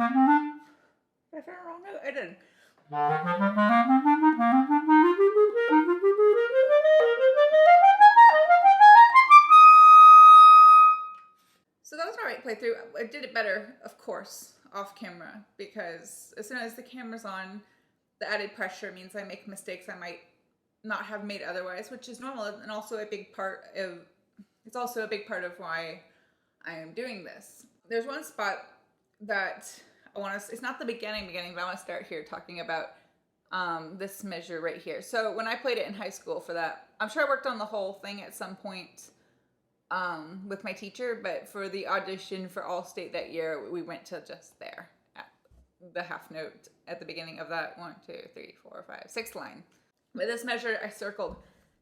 I found a wrong note? I did. So that was my right playthrough. I did it better, of course, off camera, because as soon as the camera's on, the added pressure means I make mistakes I might not have made otherwise, which is normal, and also a big part of, it's also a big part of why I am doing this. There's one spot that I want to, it's not the beginning, but I want to start here talking about this measure right here. So when I played it in high school for that, I'm sure I worked on the whole thing at some point with my teacher, but for the audition for Allstate that year, we went to just there at the half note at the beginning of that 1, 2, 3, 4, 5, 6th line. But this measure I circled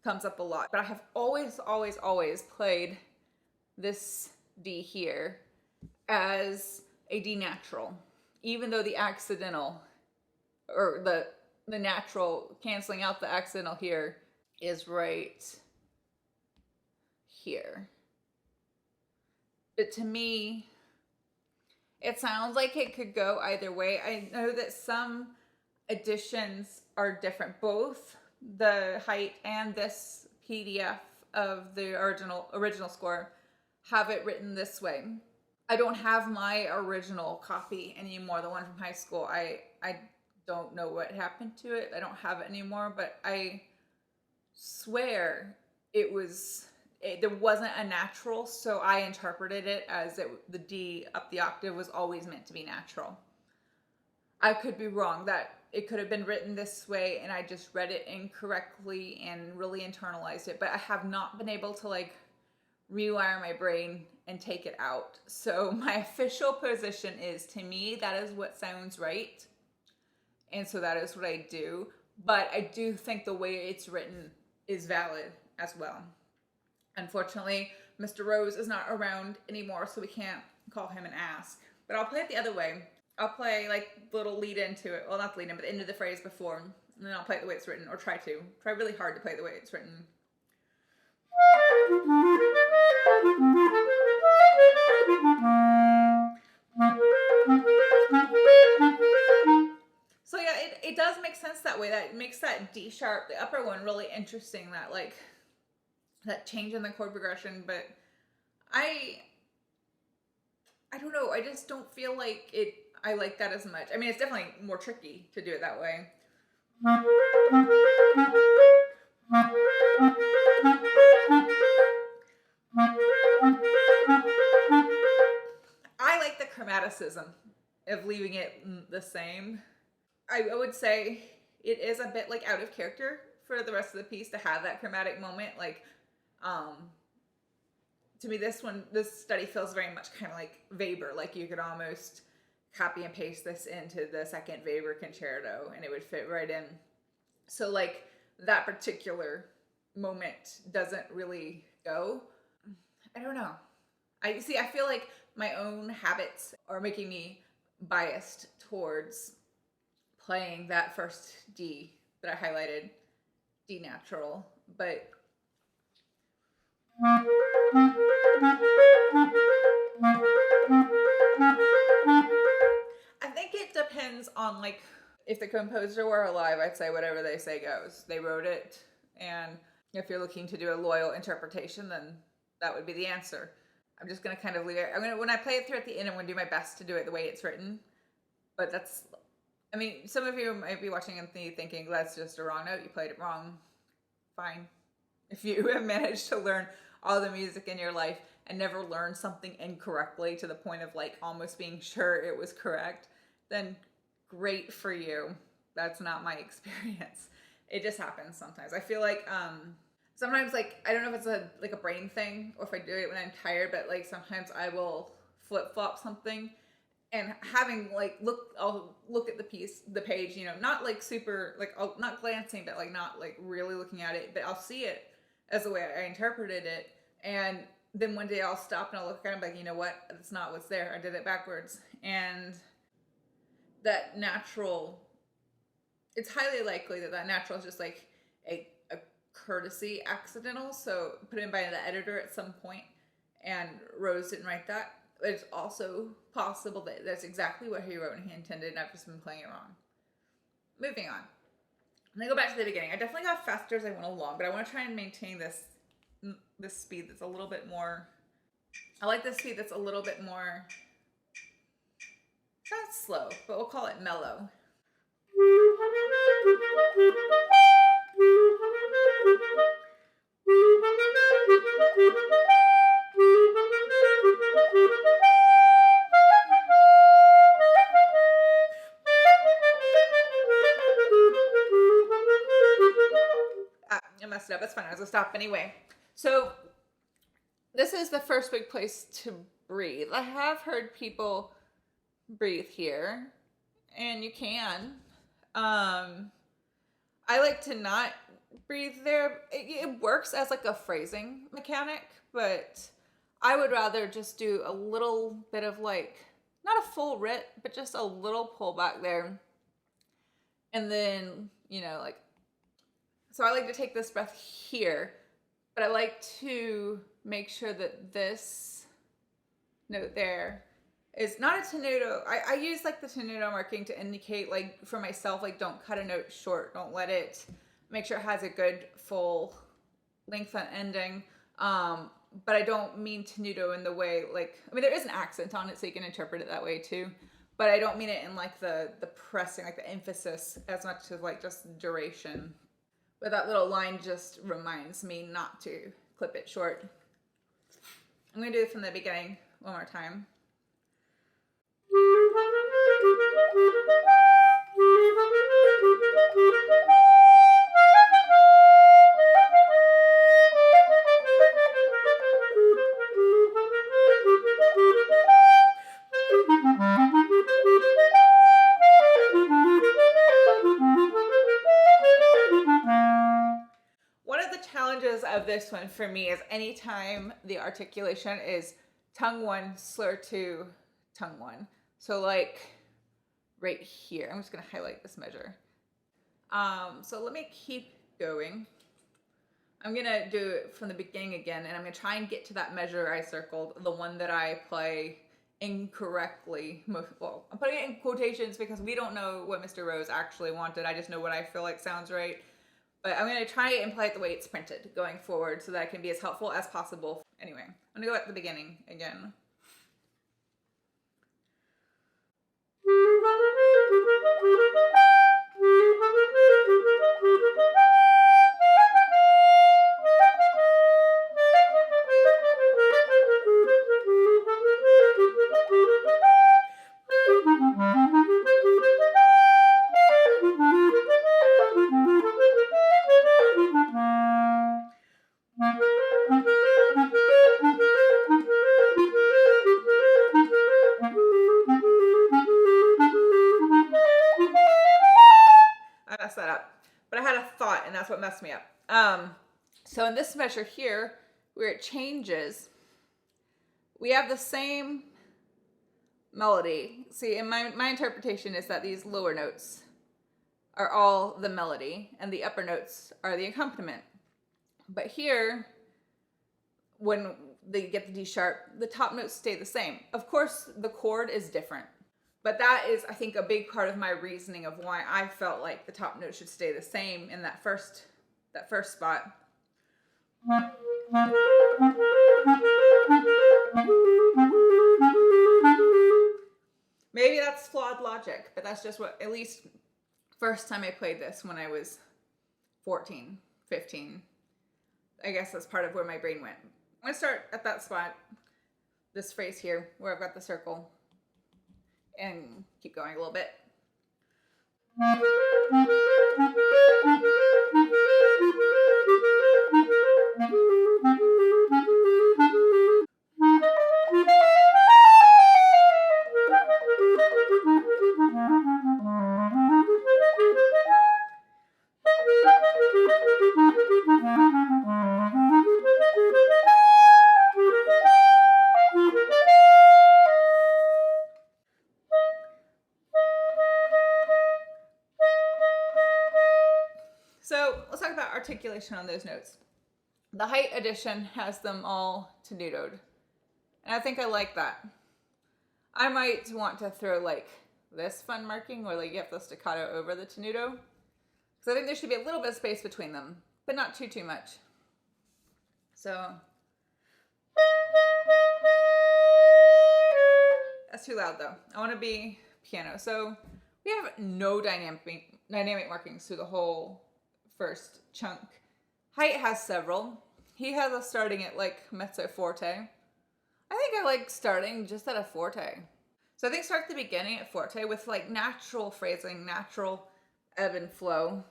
comes up a lot, but I have always played this D here as a D natural, even though the accidental, or the natural canceling out the accidental here, is right here. But to me, it sounds like it could go either way. I know that some editions are different. Both the height and this PDF of the original score have it written this way. I don't have my original copy anymore, the one from high school. I don't know what happened to it. I don't have it anymore, but I swear there wasn't a natural, so I interpreted it as the D up the octave was always meant to be natural. I could be wrong, that it could have been written this way and I just read it incorrectly and really internalized it, but I have not been able to like rewire my brain and take it out. So my official position is, to me, that is what sounds right. And so that is what I do. But I do think the way it's written is valid as well. Unfortunately, Mr. Rose is not around anymore, so we can't call him and ask. But I'll play it the other way. I'll play like the little lead into it. Well, not the lead in, but the end of the phrase before. And then I'll play it the way it's written, or try to. Try really hard to play it the way it's written. So yeah, it does make sense that way. That makes that D sharp, the upper one, really interesting. That like that change in the chord progression. But I don't know. I just don't feel like it. I like that as much. I mean, it's definitely more tricky to do it that way. I like the chromaticism of leaving it the same. I would say it is a bit like out of character for the rest of the piece to have that chromatic moment. Like, to me, this study feels very much kind of like Weber. Like you could almost copy and paste this into the second Weber concerto and it would fit right in. So like that particular moment doesn't really go. I don't know. I feel like my own habits are making me biased towards playing that first D that I highlighted, D natural, but I think it depends on like, if the composer were alive, I'd say whatever they say goes. They wrote it, and if you're looking to do a loyal interpretation, then that would be the answer. I'm just gonna kind of leave it. When I play it through at the end, I'm gonna do my best to do it the way it's written. But that's, I mean, some of you might be watching and thinking that's just a wrong note. You played it wrong. Fine. If you have managed to learn all the music in your life and never learned something incorrectly to the point of like almost being sure it was correct, then great for you. That's not my experience. It just happens sometimes. I feel like sometimes, like, I don't know if it's a brain thing or if I do it when I'm tired, but like sometimes I will flip-flop something, and having like I'll look at the page, you know, not like super, like, not glancing, but like not like really looking at it, but I'll see it as the way I interpreted it. And then one day I'll stop and I'll look at it and be like, you know what? That's not what's there. I did it backwards. And that natural, it's highly likely that natural is just like a courtesy accidental. So put in by the editor at some point, and Rose didn't write that. it's also possible that that's exactly what he wrote and he intended, and I've just been playing it wrong. Moving on. I'm gonna go back to the beginning. I definitely got faster as I went along, but I want to try and maintain this speed that's a little bit more. I like this speed that's a little bit more, not slow, but we'll call it mellow. I messed it up. That's fine. I was gonna stop anyway. So this is the first big place to breathe. I have heard people breathe here, and you can. I like to not breathe there. It works as like a phrasing mechanic, but I would rather just do a little bit of like, not a full writ, but just a little pull back there. And then, you know, like, so I like to take this breath here, but I like to make sure that this note there is not a tenuto. I use like the tenuto marking to indicate, like, for myself, like, don't cut a note short. Don't let it, make sure it has a good full length on ending. But I don't mean tenuto in the way, like, I mean, there is an accent on it, so you can interpret it that way too. But I don't mean it in like the pressing, like the emphasis, as much as like just duration. But that little line just reminds me not to clip it short. I'm going to do it from the beginning one more time. One of the challenges of this one for me is anytime the articulation is tongue one, slur two, tongue one. So like right here, I'm just gonna highlight this measure. So let me keep going. I'm gonna do it from the beginning again, and I'm gonna try and get to that measure I circled, the one that I play incorrectly. Well, I'm putting it in quotations because we don't know what Mr. Rose actually wanted. I just know what I feel like sounds right. But I'm going to try and play it the way it's printed going forward so that I can be as helpful as possible. Anyway, I'm going to go at the beginning again. I messed that up, but I had a thought and that's what messed me up. So in this measure here, where it changes, we have the same melody. See, in my interpretation is that these lower notes are all the melody and the upper notes are the accompaniment. But here, when they get the D sharp, the top notes stay the same. Of course, the chord is different. But that is, I think, a big part of my reasoning of why I felt like the top note should stay the same in that first spot. Maybe that's flawed logic, but that's just what, at least first time I played this when I was 14, 15. I guess that's part of where my brain went. I'm gonna start at that spot, this phrase here, where I've got the circle, and keep going a little bit. So let's talk about articulation on those notes. The height edition has them all tenutoed, and I think I like that. I might want to throw like this fun marking where like you have the staccato over the tenuto. Because I think there should be a little bit of space between them, but not too much. So that's too loud though. I want to be piano. So we have no dynamic markings through the whole first chunk. Height has several. He has us starting at like mezzo forte. I think I like starting just at a forte. So I think start at the beginning at forte with like natural phrasing, natural ebb and flow.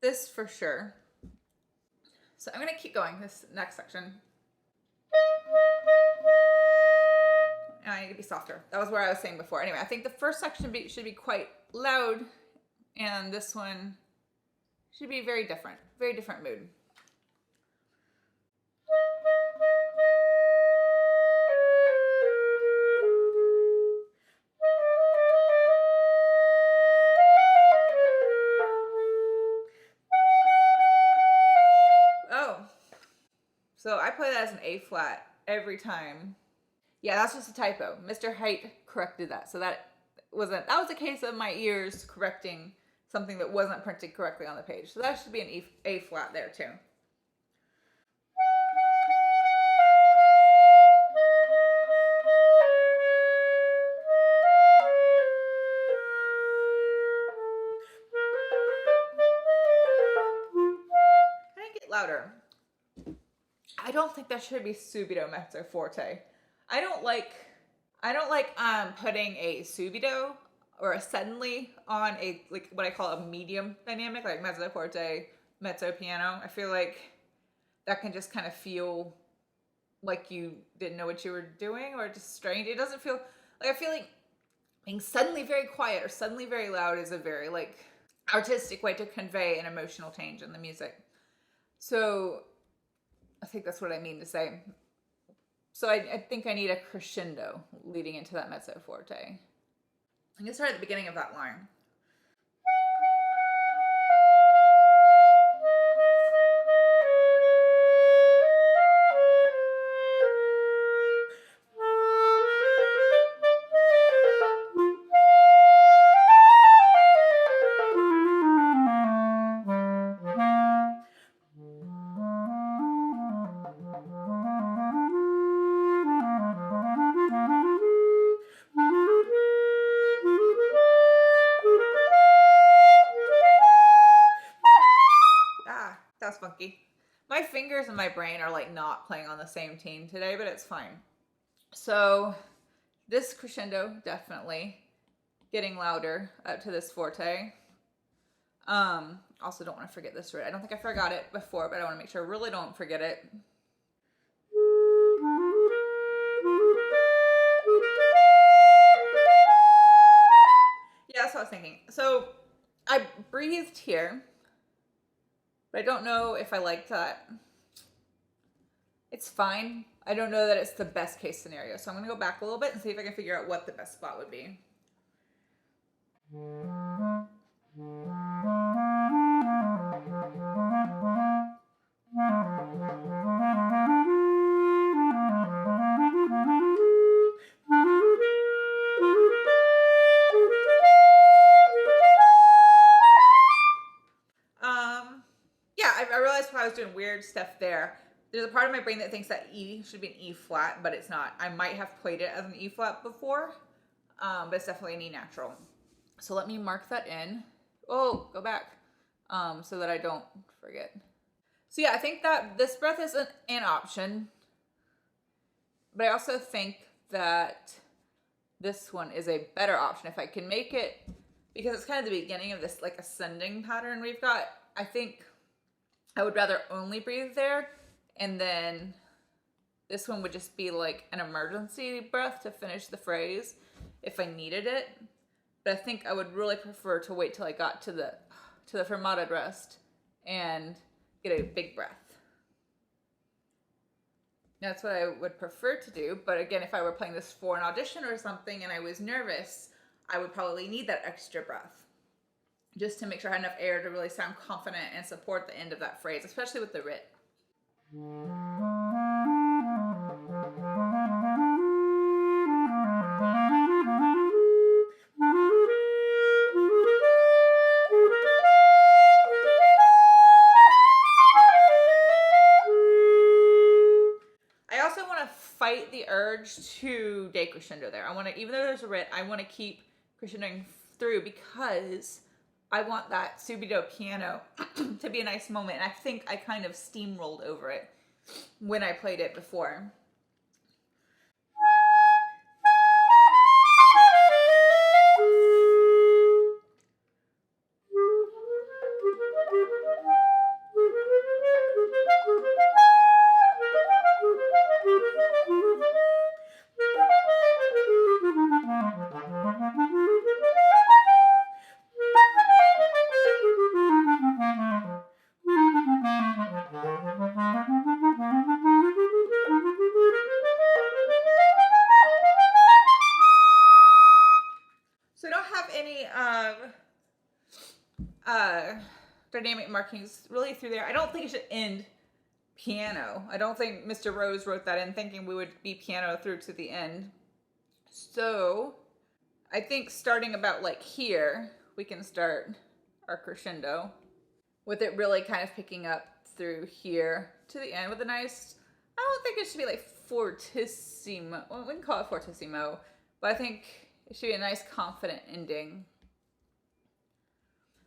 This for sure. So I'm gonna keep going this next section. And I need to be softer. That was where I was saying before. Anyway, I think the first section should be quite loud, and this one should be very different mood. Oh, so I play that as an A flat every time. Yeah, that's just a typo. Mr. Height corrected that. So that was a case of my ears correcting something that wasn't printed correctly on the page. So that should be an A flat there too. Can I get louder? I don't think that should be subito mezzo forte. I don't like putting a subito or a suddenly on a like what I call a medium dynamic, like mezzo forte, mezzo piano. I feel like that can just kind of feel like you didn't know what you were doing or just strange. It doesn't feel like, I feel like being suddenly very quiet or suddenly very loud is a very like artistic way to convey an emotional change in the music. So I think that's what I mean to say. So I think I need a crescendo leading into that mezzo forte. I'm gonna start at the beginning of that line. That's funky. My fingers and my brain are like not playing on the same team today, but it's fine. So this crescendo definitely getting louder up to this forte. Also don't want to forget this root. I don't think I forgot it before, but I want to make sure I really don't forget it. Yeah, that's what I was thinking. So I breathed here. But I don't know if I like that. It's fine. I don't know that it's the best case scenario. So I'm going to go back a little bit and see if I can figure out what the best spot would be. I realized I was doing weird stuff there. There's a part of my brain that thinks that E should be an E flat, but it's not. I might have played it as an E flat before, but it's definitely an E natural. So let me mark that in. Oh, go back, so that I don't forget. So yeah, I think that this breath is an option, but I also think that this one is a better option if I can make it, because it's kind of the beginning of this like ascending pattern we've got. I think I would rather only breathe there, and then this one would just be like an emergency breath to finish the phrase if I needed it. But I think I would really prefer to wait till I got to the fermated rest and get a big breath. That's what I would prefer to do. But again, if I were playing this for an audition or something and I was nervous, I would probably need that extra breath, just to make sure I had enough air to really sound confident and support the end of that phrase, especially with the writ. urge to decrescendo there. I want to, even though there's a rit, I want to keep crescendoing through because I want that subito piano to be a nice moment. And I think I kind of steamrolled over it when I played it before. So I don't have any dynamic markings really through there. I don't think it should end piano. I don't think Mr. Rose wrote that in thinking we would be piano through to the end. So I think starting about like here, we can start our crescendo with it really kind of picking up through here to the end with a nice, I don't think it should be like fortissimo. Well, we can call it fortissimo, but I think it should be a nice confident ending.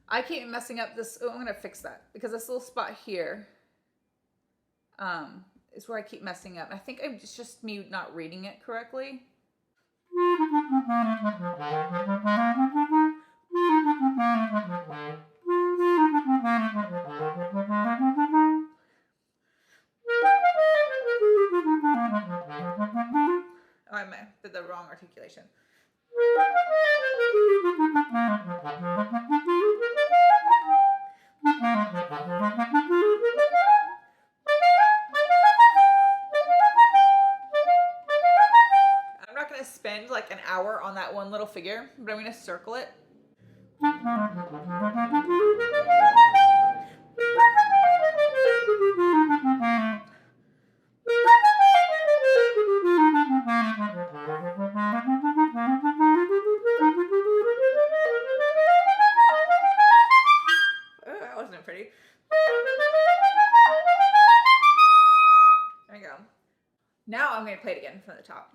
I keep messing up this. Oh, I'm going to fix that because this little spot here is where I keep messing up. I think it's just me not reading it correctly. Oh, I did the wrong articulation. I'm not going to spend like an hour on that one little figure, but I'm going to circle it. Oh, that wasn't pretty. There we go. Now I'm going to play it again from the top.